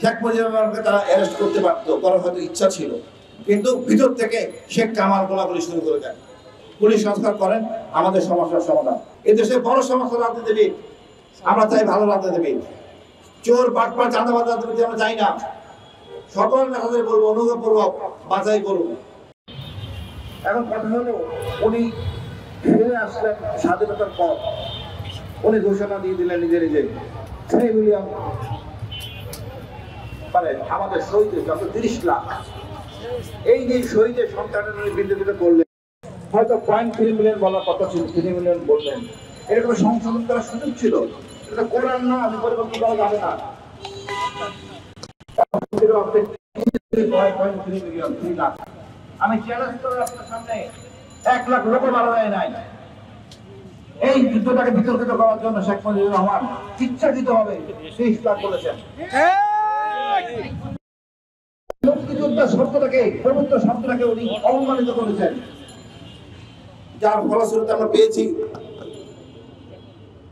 শেখ মুজিবুরকে তারা অ্যারেস্ট করতে পারতো, করার হয়তো ইচ্ছা ছিল, কিন্তু ভিতর থেকে শেখ কামাল গোলাগুলি শুরু করে দেন। পুলিশ সংস্কার করেন, আমাদের সমস্যার সমাধান। এদেশে বড় সমস্যা রাজনীতিবিদ, আমরা চাই ভালো রাজনীতিবিদ। চোর বাটপার চাঁদাবাজ রাজনীতি আমরা চাই না। সকল নেতাদের বলবো অনুগ্রহপূর্বক বাছাই করুন। এখন কথা হলো, উনি ফিরে আসলেন স্বাধীনতার পর, উনি ঘোষণা দিয়ে দিলেন নিজে নিজে 3 মিলিয়ন মানে আমাদের শহীদের যত 30 লাখ, এই যে শহীদের সংখ্যাটা বিন্দুতে করলেন, হয়তো 0.3 মিলিয়ন বলার কথা ছিল, 3 মিলিয়ন বললেন। এরকম সংশোধন করার সুযোগ ছিল, এটা করার না, আমি পরিবর্তন করা যাবে না। আমি চ্যালেঞ্জ করে আপনার সামনে 1 লাখ লোক মারা যায় নাই। এই যুদ্ধটাকে বিতর্কিত করার জন্য শেখ মুজিবুর রহমান ইচ্ছাকৃতভাবে 30 লাখ বলেছেন। মুক্তিযোদ্ধা শব্দটাকে, প্রভুত্ব শব্দটাকে উনি অবমানিত করেছেন, যার ফলশ্রুতিতে আমরা পেয়েছি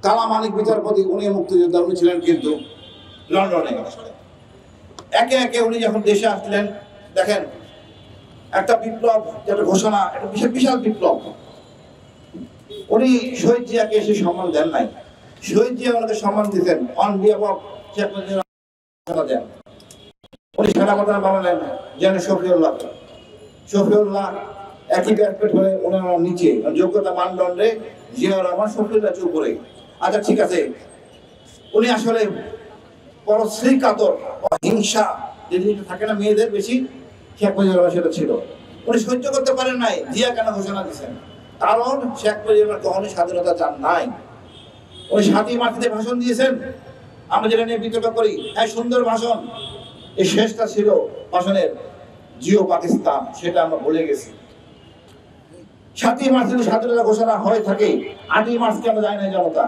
কালা মানিক বিচারপতি, উনি মুক্তিযোদ্ধা, উনি ছিলেন কিন্তু লন্ডনে। একে একে উনি যখন দেশে আসলেন, দেখেন একটা বিপ্লব, যেটা ঘোষণা, একটা বিশাল বিপ্লব। উনি শহীদ জিয়াকে এসে সম্মান দেন নাই, শহীদ জিয়া ওনাকে সম্মান দিতেন on behalf of Sheikh Mujibur দেন। উনি সেনাপ্রধান বানালেন যেন শফিউল্লাহ একই ব্যাটপেট হয়ে ওনার নিচে যোগ্যতা মানদণ্ডে জিয়াউর রহমান, শফিউল্লাহ উপরে। আচ্ছা ঠিক আছে, উনি আসলে পরশ্রী কাতর, হিংসা যে জিনিসটা থাকে না মেয়েদের বেশি, শেখ মুজিবুর রহমান সেটা ছিল। উনি সহ্য করতে পারেন নাই জিয়া কেন ঘোষণা দিচ্ছেন, কারণ শেখ মুজিবুর কখনোই স্বাধীনতা চান নাই। উনি 7ই মার্চে ভাষণ দিয়েছেন, আমরা যেটা নিয়ে বিতর্ক করি, এক সুন্দর ভাষণ। এই শেষটা ছিল ভাষণের জিও পাকিস্তান, সেটা আমরা ভুলে গেছি। 7ই মার্চ যদি স্বাধীনতা ঘোষণা হয়ে থাকে, 8ই মার্চ কেন যায় নাই জনতা,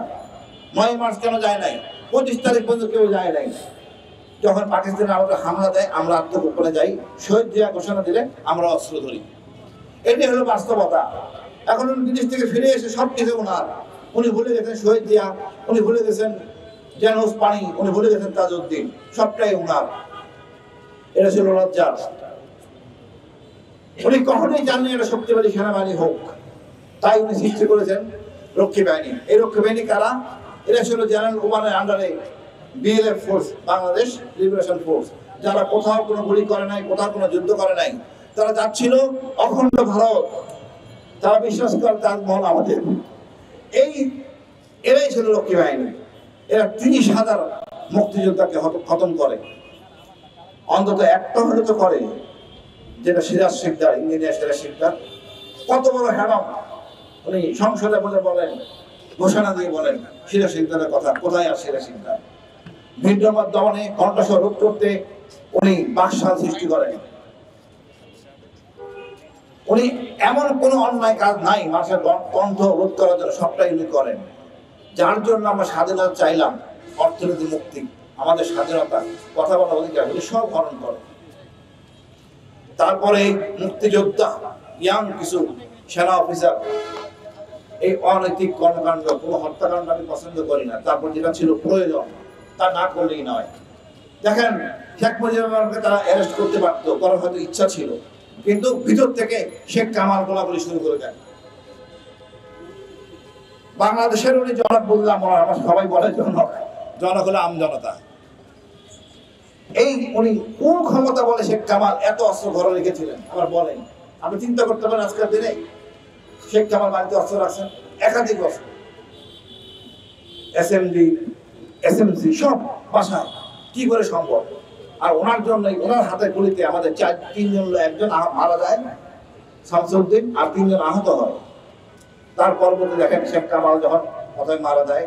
9ই মার্চ কেন যায় নাই, 25 তারিখ পর্যন্ত কেউ যায় নাই। যখন পাকিস্তানে আমাদের হামলা দেয়, আমরা আত্মগোপনে যাই, শহীদ জিয়া ঘোষণা দিলে আমরা অস্ত্র ধরি। এটাই হলো বাস্তবতা। এখন উনি বিদেশ থেকে ফিরে এসে সব কিছু ওনার, উনি ভুলে গেছেন শহীদ জিয়া, উনি ভুলে গেছেন জেনস পানি, উনি ভুলে গেছেন তাজউদ্দিন, সবটাই ওনার। এটা ছিল লজ্জার। উনি কখনোই জাননি এটা শক্তিশালী সেনাবাহিনী হোক, তাই উনি সৃষ্টি করেছেন রক্ষী বাহিনী। এই রক্ষী বাহিনী কারা? এরা ছিল জেনারেল ওমানের আন্ডারে BLF force, Bangladesh liberation force, যারা কোথাও কোনো গুলি করে নাই, কোথাও কোনো যুদ্ধ করে নাই। তারা যাচ্ছিল অখণ্ড ভারত, তারা বিশ্বাস করে তাজমহল আমাদের। এরাই ছিল রক্ষী বাহিনী। এরা 30,000 মুক্তিযোদ্ধাকে খতম করে, অন্তত একটা হলে তো করে, যেটা সিরাজ শিকদার, ইঞ্জিনিয়ার সিরাজ শিকদার। কত বড় হ্যাডম, উনি সংসদে বলেন, ঘোষণা দিয়ে বলেন সিরাজ শিকদারের কথা। কোথায় আর সিরাজ শিকদার? বিদ্রোহ দমনে কণ্ঠস্বর রোধ করতে উনি বাকশাল সৃষ্টি করেন। উনি এমন কোনো অন্যায় কাজ নাই মানুষের কণ্ঠ রোধ করার জন্য, সবটাই উনি করেন। যার জন্য আমরা স্বাধীনতা চাইলাম, অর্থনীতি মুক্তি, আমাদের স্বাধীনতা, কথা বলার অধিকার, উনি সব হরণ করেন। তারপরে মুক্তিযোদ্ধা ইয়াং কিছু সেনা অফিসার, এই অনৈতিক কর্মকাণ্ড, কোনো হত্যাকাণ্ড আমি পছন্দ করি না। তারপর যেটা ছিল প্রয়োজন, তা না করলেই নয়। দেখেন শেখ মুজিবুরকে তারা অ্যারেস্ট করতে পারতো, করার হয়তো ইচ্ছা ছিল, কিন্তু ভিতর থেকে শেখ কামাল গোলাগুলি শুরু করে দেন। বাংলাদেশের উনি জনক বললাম, আমার সবাই বলে জনক, জনক হলো আমজনতা। এই উনি কোন ক্ষমতা বলে শেখ কামাল এত অস্ত্র ঘরে রেখেছিলেন আবার বলেন? আপনি চিন্তা করতে পারেন আজকের দিনে শেখ কামাল বাড়িতে অস্ত্র রাখছেন, একাধিক অস্ত্র, এসএমজি সব বাসায়, কি করে সম্ভব? আর ওনার জন্য, ওনার হাতে গুলিতে আমাদের 3জন, একজন মারা যায় শামসুদ্দিন, আর 3জন আহত হয়। তার পরবর্তী দেখেন শেখ কামাল যখন কথায় মারা যায়,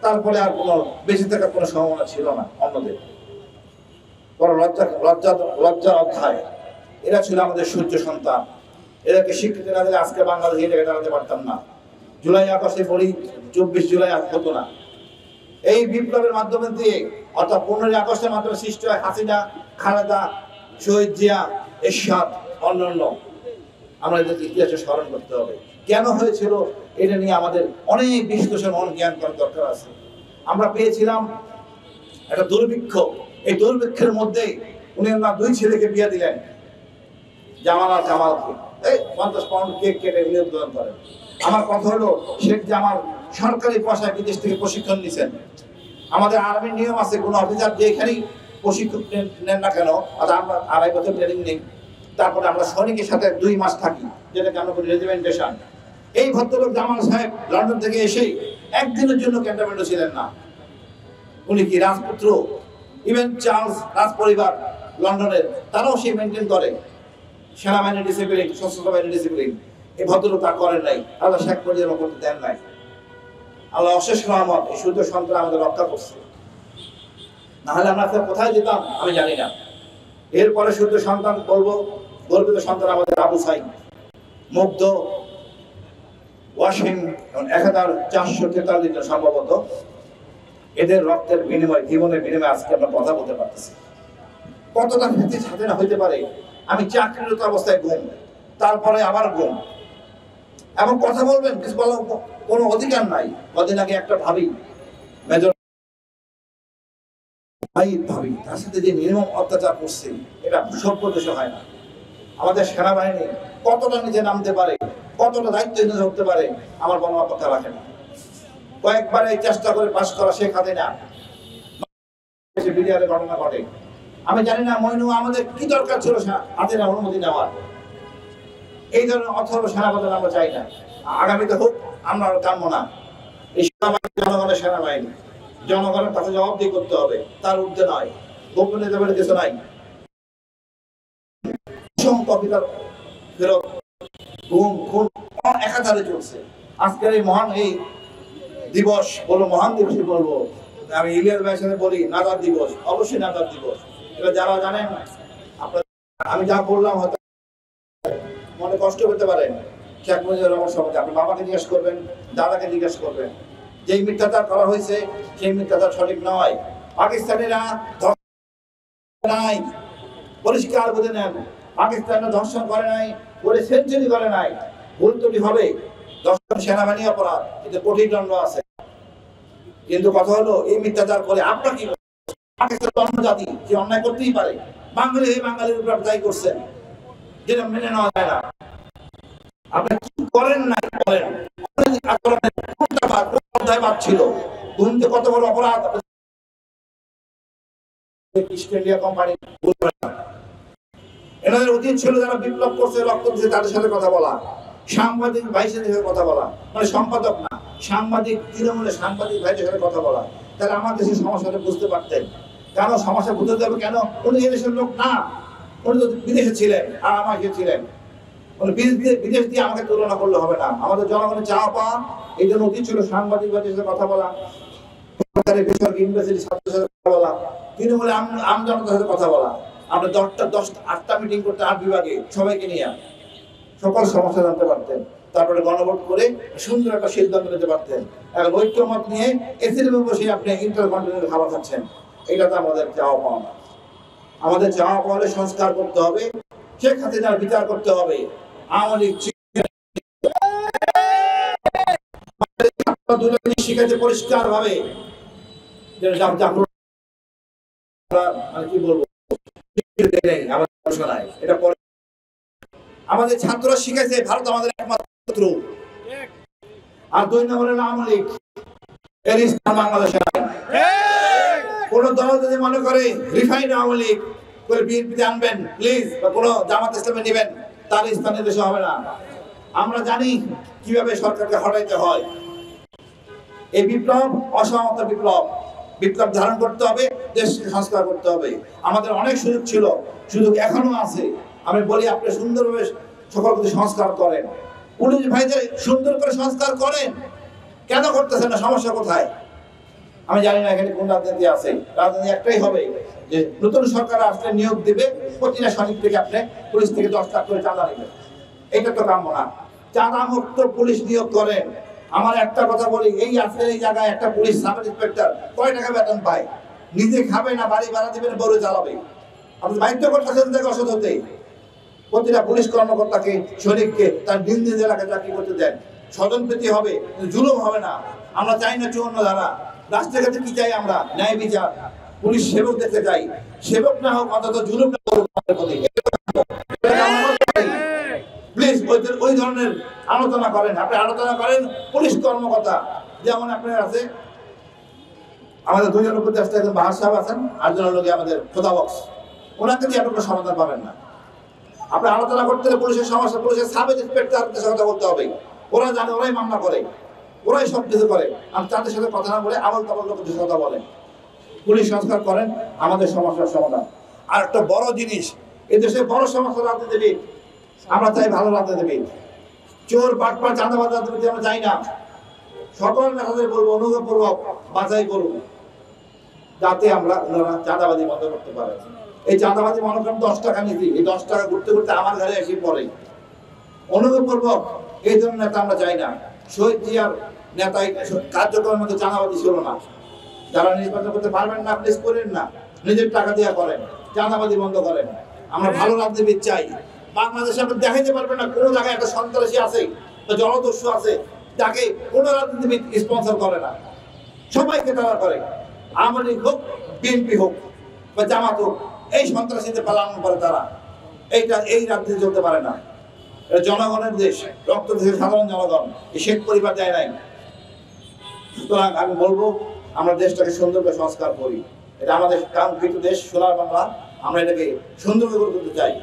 তারপরে আর কোনো বেঁচে থাকার কোনো সম্ভাবনা ছিল না অন্যদের। বড় লজ্জার অধ্যায়। এরা ছিল আমাদের সূর্য সন্তান, এদেরকে স্বীকৃতি না দিলে আজকে বাংলাদেশ এই জায়গায় দাঁড়াতে পারতাম না। জুলাই আগস্টে বলি 24 জুলাই হতো না। এই বিপ্লবের মাধ্যমে দিয়ে, অর্থাৎ 15 আগস্টের মাধ্যমে সৃষ্টি হয় হাসিনা, খালেদা, শহীদ জিয়া, এরশাদ, অন্যান্য। আমরা এদের ইতিহাসে স্মরণ করতে হবে কেন হয়েছিল, এটা নিয়ে আমাদের অনেক বিশ্লেষণ, জ্ঞান করার দরকার আছে। আমরা পেয়েছিলাম একটা দুর্ভিক্ষ, এই দুর্ভিক্ষের মধ্যে উনি ওনার দুই ছেলেকে বিয়ে দিলেন, জামাল আর কামালকে। এই 50 পাউন্ড কেক কেটে উনি উদ্বোধন করেন। আমার কথা হলো, শেখ জামাল সরকারি পয়সায় বিদেশ থেকে প্রশিক্ষণ নিছেন। আমাদের আর্মির নিয়ম আছে, কোন অফিসার যেখানেই প্রশিক্ষণ নেন না কেন, আমরা 2.5 বছর ট্রেনিং নেই, তারপরে আমরা সৈনিকের সাথে 2 মাস থাকি, যেটাকে আমরা বলি রেজিমেন্টেশন। এই ভদ্রলোক জামাল সাহেব লন্ডন থেকে এসে একদিনের জন্য ক্যান্টনমেন্টে ছিলেন না। উনি কি রাজপুত্র? ইভেন চার্লস রাজ পরিবার লন্ডনের, তারাও সেই মেনটেন করে সেনাবাহিনী ডিসিপ্লিন, সশস্ত্র বাহিনী ডিসিপ্লিন। এই ভদ্রলোক তা করেন নাই, আল্লাহ শেখ মুজিবুর করতে দেন নাই। আল্লাহ অশেষ রহমত, এই সূর্য সন্তান আমাদের রক্ষা করছে, নাহলে আমরা কোথায় যেতাম আমি জানি না। এরপরে সূর্য সন্তান বলবো, গর্বিত সন্তান আমাদের আবু সাইদ, মুগ্ধ, ওয়াসিম, 1443 জন সম্ভবত। এদের রক্তের বিনিময়, জীবনের বিনিময়ে আজকে আমরা কথা বলতে পারতেছি। কতটা ভীতি স্বাধীন হইতে পারে। আমি চাকরিরত অবস্থায় ঘুম, তারপরে আবার ঘুম, এবং কথা বলবেন, কিছু বলার কোনো অধিকার নাই। কদিন আগে একটা ভাবি, মেজর ভাবি, তার সাথে যে নির্মম অত্যাচার করছে, এটা সভ্য দেশে হয় না। আমাদের সেনাবাহিনী কতটা নিচে নামতে পারে, কতটা দায়িত্ব নিতে ধরতে পারে, আমার বলা কথা রাখে না। কয়েকবার এই চেষ্টা করে পাশ করা শেখ হাসিনা বিডিআরের ঘটনা ঘটে। আমি জানি না মইনু আমাদের কি দরকার ছিল হাসিনা অনুমতি নেওয়ার। এই ধরনের অথর্ব সেনাবাহিনী আমরা চাই না, আগামীতে হোক, আমরা কাম্য না। এই সেনাবাহিনী জনগণের সেনাবাহিনী, জনগণের তাকে জবাবদিহি করতে হবে, তার ঊর্ধ্বে নয়। গোপনে দেবের কিছু নাই। ফেরত গুম খুন একাধারে চলছে। আজকের এই মহান এই দিবস বলবো, মহান দিবসই বলবো। আমি ইলিয়াস ভাইয়ের সাথে বলি নাজার দিবস, অবশ্যই নাজার দিবস। এটা যারা জানেন, আপনার আমি যা বললাম হয়তো মনে কষ্ট পেতে পারেন। শেখ মুজিবুর রহমান সম্বন্ধে আপনি বাবাকে জিজ্ঞেস করবেন, দাদাকে জিজ্ঞেস করবেন। যেই মিথ্যাচার করা হয়েছে সেই মিথ্যাচার সঠিক নয়। পাকিস্তানিরা নাই, পরিষ্কার বুঝে নেন, পাকিস্তানিরা ধর্ষণ করে নাই, করে সেঞ্চুরি করে নাই। ভুল ত্রুটি হবে, ধর্ষণ সেনাবাহিনী অপরাধ, কিন্তু কঠিন দণ্ড আছে। কিন্তু কথা হলো, এই মিথ্যাচার করে আপনার কি, পাকিস্তান অন্য জাতি, যে অন্যায় করতেই পারে। বাঙালি হয়ে বাঙালির উপর দায়ী করছেন, যেটা মেনে নেওয়া যায় না। আপনি কি করেন নাই বলেন, ছিল কত বড় অপরাধ। ইস্ট ইন্ডিয়া কোম্পানি এনাদের উচিত ছিল যারা বিপ্লব করছে, রক্ত দিচ্ছে, তাদের সাথে কথা বলা, সাংবাদিক ভাইসের সাথে কথা বলা, মানে সম্পাদক না, সাংবাদিক, তৃণমূলের সাংবাদিক ভাইদের সাথে কথা বলা। তাহলে আমার দেশের সমস্যাটা বুঝতে পারতেন। কেন সমস্যা বুঝতে হবে, কেন উনি এদেশের লোক না, উনি তো বিদেশে ছিলেন আর আমাকে ছিলেন। বিদেশ দিয়ে আমাকে তুলনা করলে হবে না। আমাদের জনগণের চাওয়া পাওয়া, এই জন্য উচিত ছিল সাংবাদিক ভাইদের সাথে কথা বলা, সরকারি বেসরকারি ইউনিভার্সিটির ছাত্রদের সাথে কথা বলা, তৃণমূলে আমজনতার সাথে কথা বলা। আপনি 8টা মিটিং করতে 8 বিভাগে সবাইকে নিয়ে সকল সমস্যা জানতে পারতেন, তারপরে গণভোট করে সুন্দর একটা সিদ্ধান্ত নিতে পারতেন। এখন ঐক্যমত নিয়ে এসির রুমে বসে আপনি ইন্টারকন্টিনেন্টাল খাবার খাচ্ছেন। এটা তো আমাদের চাওয়া পাওয়া না। আমাদের চাওয়া পাওয়া সংস্কার করতে হবে, শেখ হাসিনার বিচার করতে হবে। আওয়ামী লীগ শিখেছে পরিষ্কার ভাবে, কি বলবো, এটা আমাদের ছাত্ররা শিখেছে ভারত আমাদের একমাত্র শত্রু। আর 2 নম্বরে আওয়ামী লীগ, এর স্থান বাংলাদেশে নাই। কোন দল যদি মনে করে রিফাইন্ড আওয়ামী লীগ করে বিএনপিতে আনবেন প্লিজ, বা কোন জামাত ইসলামে নেবেন, তার স্থানে দেশে হবে না। আমরা জানি কিভাবে সরকারকে হটাইতে হয়। এই বিপ্লব অসহমত বিপ্লব, বিপ্লব ধারণ করতে হবে, দেশকে সংস্কার করতে হবে। আমাদের অনেক সুযোগ ছিল, সুযোগ এখনো আছে। আমি বলি আপনি সুন্দরভাবে সকল কিছু সংস্কার করেন, পুলিশ ভাইদের সুন্দর করে সংস্কার করেন। কেন করতেছেন না, সমস্যা কোথায়? আমি জানি না এখানে কোন রাজনীতি আছে। রাজনীতি একটাই হবে যে নতুন সরকার আসলে নিয়োগ দিবে, প্রতিটা সৈনিক থেকে আপনি পুলিশ থেকে 10 লাখ করে চাঁদা নেবেন। এটা তো কাম্য না। চাঁদা মুক্ত পুলিশ নিয়োগ করেন। আমার একটা কথা বলি, এই আজকে এই জায়গায় একটা পুলিশ সাব ইন্সপেক্টর কয় টাকা বেতন পায়? নিজে খাবে না, বাড়ি ভাড়া দিবেন, বড় চালাবে। আপনি বাধ্য করতেছেন থেকে অসৎ হতে। প্রতিটা পুলিশ কর্মকর্তাকে, সৈনিককে তার দিন দিন এলাকায় চাকরি করতে দেন। স্বজনপ্রীতি হবে, জুলুম হবে না। আমরা চাই না 54 ধারা। রাস্তাঘাটে কি চাই আমরা? ন্যায় বিচার। পুলিশ সেবক দেখতে চাই, সেবক না হোক অন্তত জুলুম না করুক আমাদের প্রতি। প্লিজ ওই ধরনের আলোচনা করেন, আপনি আলোচনা করেন পুলিশ কর্মকর্তা, যেমন আপনার আছে আমাদের দুজন উপদেষ্টা একজন বাহার সাহেব আছেন, আর জন লোকে আমাদের খোদাবক্স, ওনাকে দিয়ে আপনার সমাধান পাবেন না। আপনি আলোচনা করতে হলে পুলিশের সমস্যা, পুলিশের সাব ইন্সপেক্টরদের সাথে কথা বলতে হবে। ওরা জানে, ওরাই মামলা করে, ওরাই সব কিছু করে। আর তাদের সাথে কথা না বলে আবল তাবল লোকের কথা বলেন। পুলিশ সংস্কার করেন, আমাদের সমস্যার সমাধান। আর একটা বড় জিনিস, এই দেশে বড় সমস্যা রাজনীতিবিদ, আমরা চাই ভালো রাজনীতিবিদ। চোর বাটপার চাঁদাবাজ রাজনীতি আমরা চাই না। সকল নেতাদের বলবো অনুগ্রহপূর্বক বাছাই করুন, যাতে আমরা ওনারা চাঁদাবাজি বন্ধ করতে পারে। এই চাঁদাবাজি মনে করেন 10 টাকা নিতি, এই 10 টাকা ঘুরতে ঘুরতে আমার ঘরে এসে পড়ে। অনুগ্রহপূর্বক এই ধরনের নেতা আমরা চাই না। শহীদ জিয়ার নেতা কার্যক্রমের মধ্যে চাঁদাবাজি ছিল না। যারা নির্বাচন করতে পারবেন না, প্লিজ করেন না, নিজের টাকা দেওয়া করেন, চাঁদাবাজি বন্ধ করেন। আমরা ভালো রাজনীতিবিদ চাই। বাংলাদেশে আপনি দেখাইতে পারবেন না কোনো জায়গায় একটা সন্ত্রাসী আছে বা জনদস্যু আছে যাকে কোনো রাজনীতিবিদ স্পন্সর করে না, সবাইকে তারা করে। আওয়ামী লীগ হোক, বিএনপি হোক বা জামাত হোক, এই সন্ত্রাসীদের পালন করে তারা। এই রাজনীতি চলতে পারে না। এটা জনগণের দেশ, রক্ত দেশের সাধারণ জনগণ, এই শেখ পরিবার দেয় নাই। সুতরাং আমি বলবো আমরা দেশটাকে সুন্দর করে সংস্কার করি। এটা আমাদের কাঙ্ক্ষিত দেশ সোনার বাংলা, আমরা এটাকে সুন্দর করে করতে চাই।